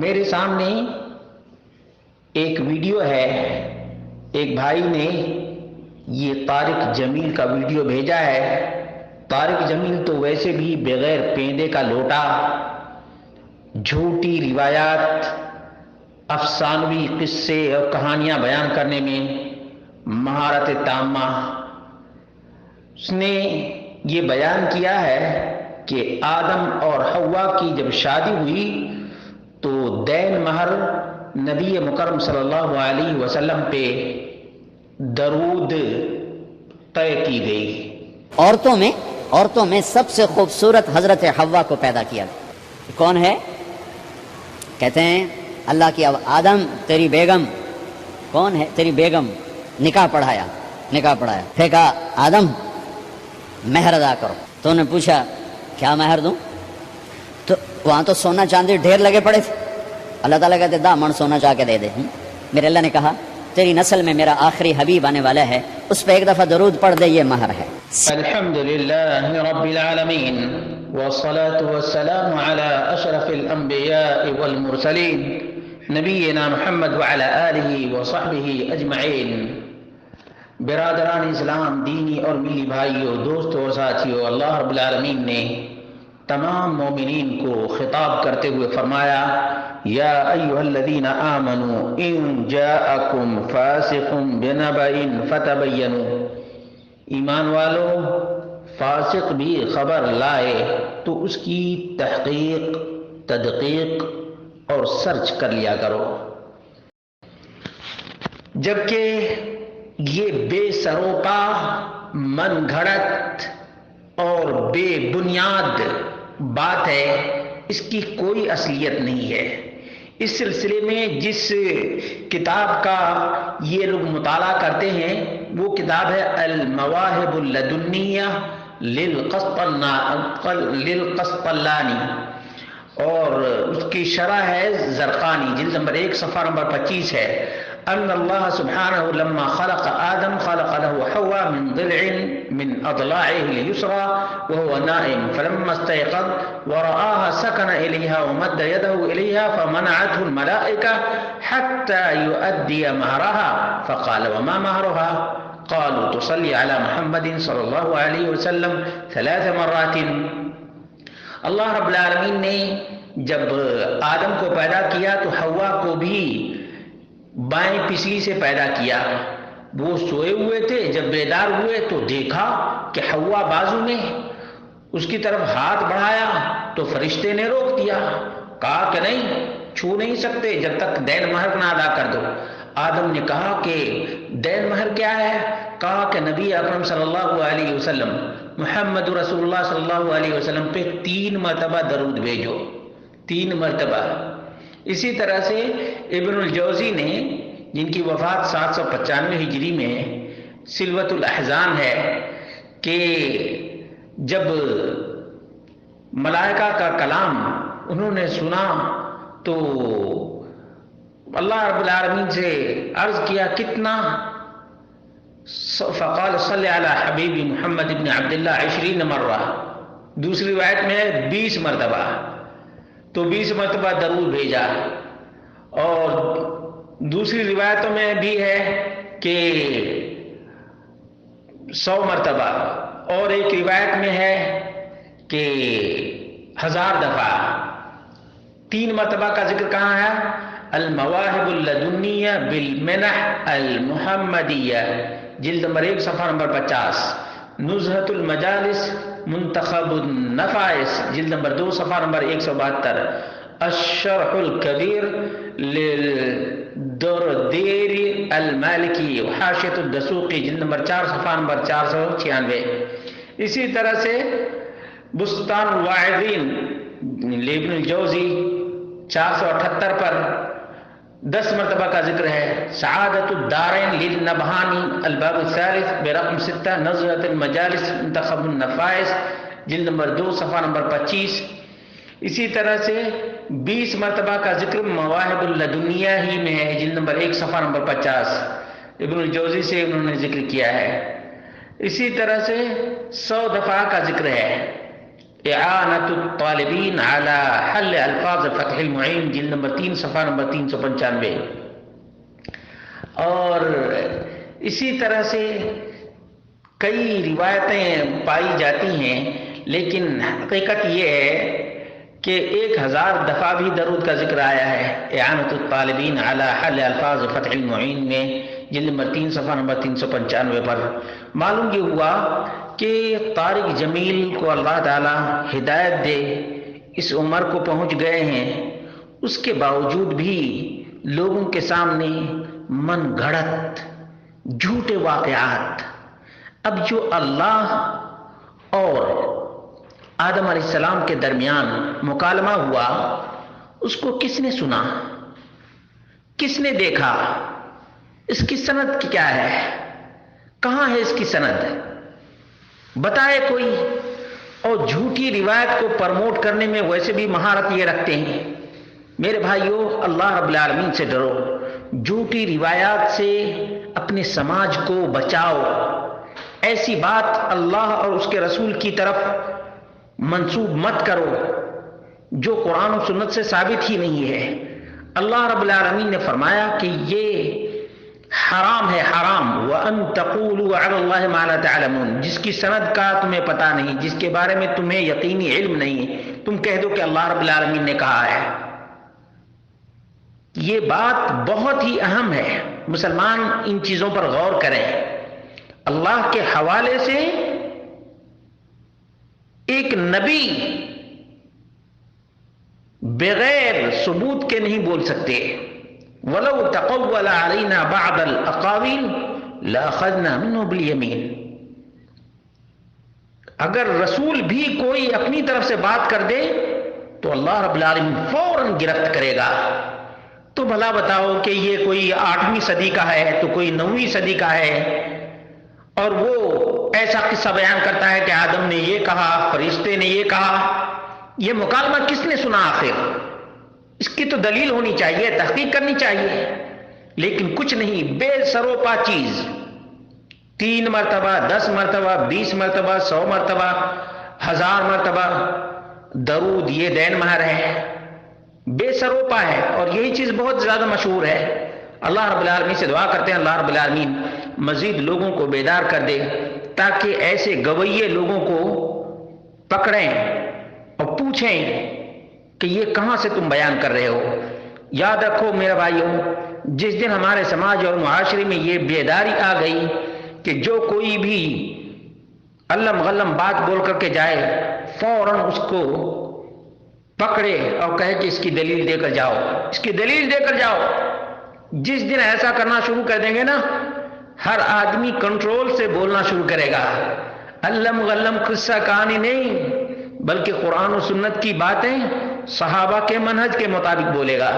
میرے سامنے ایک ویڈیو ہے، ایک بھائی نے یہ طارق جمیل کا ویڈیو بھیجا ہے۔ طارق جمیل تو ویسے بھی بغیر پیندے کا لوٹا، جھوٹی روایات، افسانوی قصے اور کہانیاں بیان کرنے میں مہارت تامہ۔ اس نے یہ بیان کیا ہے کہ آدم اور حوا کی جب شادی ہوئی تو دین مہر نبی مکرم صلی اللہ علیہ وسلم پہ درود طے کی گئی۔ عورتوں میں سب سے خوبصورت حضرت حوا کو پیدا کیا۔ کون ہے؟ کہتے ہیں اللہ کی آدم تیری بیگم کون ہے؟ تیری بیگم نکاح پڑھایا پھینکا آدم مہر ادا کرو۔ تو انہوں نے پوچھا کیا مہر دوں؟ تو وہاں تو سونا چاندی ڈھیر لگے پڑے تھے۔ اللہ تعالیٰ کہتے دا من سونا چاہ کے دے دے۔ میرے اللہ نے کہا تیری نسل میں میرا آخری حبیب آنے والا ہے، اس پہ ایک دفعہ درود پڑھ دے، یہ مہر ہے۔ الحمد للہ رب العالمین والصلاة والسلام على اشرف الانبیاء والمرسلین نبینا محمد وعلى آلہ وصحبہ اجمعین۔ برادران اسلام، دینی اور ملی بھائیوں، دوستوں اور ساتھیوں، اللہ رب العالمین نے تمام مومنین کو خطاب کرتے ہوئے فرمایا یا ایھا الذین آمنوا ان جاءکم فاسق بنبأ فتبینوا، ایمان والو فاسق بھی خبر لائے تو اس کی تحقیق، تدقیق اور سرچ کر لیا کرو۔ جبکہ یہ بے سروپا، من گھڑت اور بے بنیاد بات ہے، اس کی کوئی اصلیت نہیں ہے۔ اس سلسلے میں جس کتاب کا یہ لوگ مطالعہ کرتے ہیں وہ کتاب ہے المواہب اللدنیہ للقسطلانی، اور اس کی شرح ہے زرقانی، جلد نمبر 1 صفحہ نمبر 25 ہے۔ ان اللہ سبحانہ لما خلق آدم خلق له حوا من ضلع من اضلاعه اليسرى وهو نائم فلما استيقظ ورآها سكن اليها ومد يده اليها فمنعته الملائكة حتى يؤدي مهرها فقال وما مهرها؟ قالوا تصلي على محمد صلی اللہ علیہ وسلم 3 مرات۔ اللہ رب العالمین نے جب آدم کو پیدا کیا تو حوا کو بھی بائیں پسلی سے پیدا کیا۔ وہ سوئے ہوئے تھے، جب بیدار ہوئے تو دیکھا کہ حوا بازو میں، اس کی طرف ہاتھ بڑھایا تو فرشتے نے روک دیا، کہا کہ نہیں، چھو نہیں سکتے جب تک دین مہر نہ ادا کر دو۔ آدم نے کہا کہ دین مہر کیا ہے؟ کہا کہ نبی اکرم صلی اللہ علیہ وسلم محمد رسول اللہ صلی اللہ علیہ وسلم پہ 3 مرتبہ درود بھیجو، 3 مرتبہ۔ اسی طرح سے ابن الجوزی نے، جن کی وفات 795 ہجری میں سلوۃ الاحزان ہے، کہ جب ملائکہ کا کلام انہوں نے سنا تو اللہ رب العالمین سے عرض کیا کتنا؟ فقال صلی علی حبیب محمد ابن عبداللہ 20 مرہ، دوسری روایت میں ہے 20 مرتبہ، تو 20 مرتبہ درود بھیجا۔ اور دوسری روایتوں میں بھی ہے کہ 100 مرتبہ، اور ایک روایت میں ہے کہ 1000 دفعہ۔ 3 مرتبہ کا ذکر کہاں ہے؟ المواہب اللدنیہ بالمنح المحمدیہ، جلد نمبر 1 صفحہ نمبر 50، نزہۃ المجالس منتخب النفائس، جلد نمبر 2 صفحہ نمبر 172، الشرح الکبیر للدردیر المالکی وحاشیۃ الدسوقی، جلد نمبر 4 صفحہ نمبر 496۔ اسی طرح سے بستان الواعظین لابن الجوزی 478 پر 10 مرتبہ کا ذکر ہے۔ سعادت الدارین للنبہانی الباب الثالث برقم 6، نزہۃ المجالس منتخب النفائس، جلد نمبر 2 صفحہ نمبر 25۔ اسی طرح سے 20 مرتبہ کا ذکر مواہب اللدنیہ ہی میں ہے، جلد نمبر 1 صفحہ نمبر 50، ابن الجوزی سے انہوں نے ذکر کیا ہے۔ اسی طرح سے 100 دفعہ کا ذکر ہے، اعانت الطالبین علی حل الفاظ فتح المعین، جلد نمبر 3 صفحہ نمبر 395۔ اور اسی طرح سے کئی روایتیں پائی جاتی ہیں، لیکن حقیقت یہ ہے کہ 1000 دفعہ بھی درود کا ذکر آیا ہے اعانت الطالبین علی حل الفاظ فتح المعین میں، جلد نمبر 3 صفحہ نمبر 395 پر۔ معلوم یہ ہوا کہ طارق جمیل کو اللہ تعالی ہدایت دے، اس عمر کو پہنچ گئے ہیں، اس کے باوجود بھی لوگوں کے سامنے من گھڑت جھوٹے واقعات۔ اب جو اللہ اور آدم علیہ السلام کے درمیان مکالمہ ہوا، اس کو کس نے سنا، کس نے دیکھا، اس کی سند کیا ہے، کہاں ہے اس کی سند، بتائے کوئی۔ اور جھوٹی روایت کو پرموٹ کرنے میں ویسے بھی مہارت یہ رکھتے ہیں۔ میرے بھائیوں، اللہ رب العالمین سے ڈرو، جھوٹی روایات سے اپنے سماج کو بچاؤ۔ ایسی بات اللہ اور اس کے رسول کی طرف منسوب مت کرو جو قرآن و سنت سے ثابت ہی نہیں ہے۔ اللہ رب العالمین نے فرمایا کہ یہ حرام ہے، حرام، وَأَن تَقُولُوا عَلَى اللَّهِ مَا لَا تَعْلَمُونَ، جس کی سند کا تمہیں پتہ نہیں، جس کے بارے میں تمہیں یقینی علم نہیں، تم کہہ دو کہ اللہ رب العالمین نے کہا ہے۔ یہ بات بہت ہی اہم ہے، مسلمان ان چیزوں پر غور کریں۔ اللہ کے حوالے سے ایک نبی بغیر ثبوت کے نہیں بول سکتے۔ وَلَوْ تَقَوَّلَ عَلَيْنَا بَعْضَ الْأَقَاوِيلِ لَأَخَذْنَا مِنْهُ بِالْيَمِينِ، اگر رسول بھی کوئی اپنی طرف سے بات کر دے تو اللہ رب العالمین فوراً گرفت کرے گا۔ تو بھلا بتاؤ کہ یہ کوئی 8ویں صدی کا ہے تو کوئی 9ویں صدی کا ہے، اور وہ ایسا قصہ بیان کرتا ہے کہ آدم نے یہ کہا، فرشتے نے یہ کہا۔ یہ مکالمہ کس نے سنا آخر؟ اس کی تو دلیل ہونی چاہیے، تحقیق کرنی چاہیے، لیکن کچھ نہیں، بے سروپا چیز۔ 3 مرتبہ، 10 مرتبہ، 20 مرتبہ، 100 مرتبہ، 1000 مرتبہ درود، یہ دین مہر ہے، بے سروپا ہے، اور یہی چیز بہت زیادہ مشہور ہے۔ اللہ رب العالمین سے دعا کرتے ہیں اللہ رب العالمین مزید لوگوں کو بیدار کر دے، تاکہ ایسے گویے لوگوں کو پکڑیں اور پوچھیں کہ یہ کہاں سے تم بیان کر رہے ہو۔ یاد رکھو میرے بھائیوں، جس دن ہمارے سماج اور معاشرے میں یہ بیداری آ گئی کہ جو کوئی بھی علم غلم بات بول کر کے جائے، فوراً اس کو پکڑے اور کہے کہ اس کی دلیل دے کر جاؤ، اس کی دلیل دے کر جاؤ۔ جس دن ایسا کرنا شروع کر دیں گے نا، ہر آدمی کنٹرول سے بولنا شروع کرے گا۔ علم غلم قصہ کہانی نہیں، بلکہ قرآن و سنت کی باتیں صحابہ کے منہج کے مطابق بولے گا۔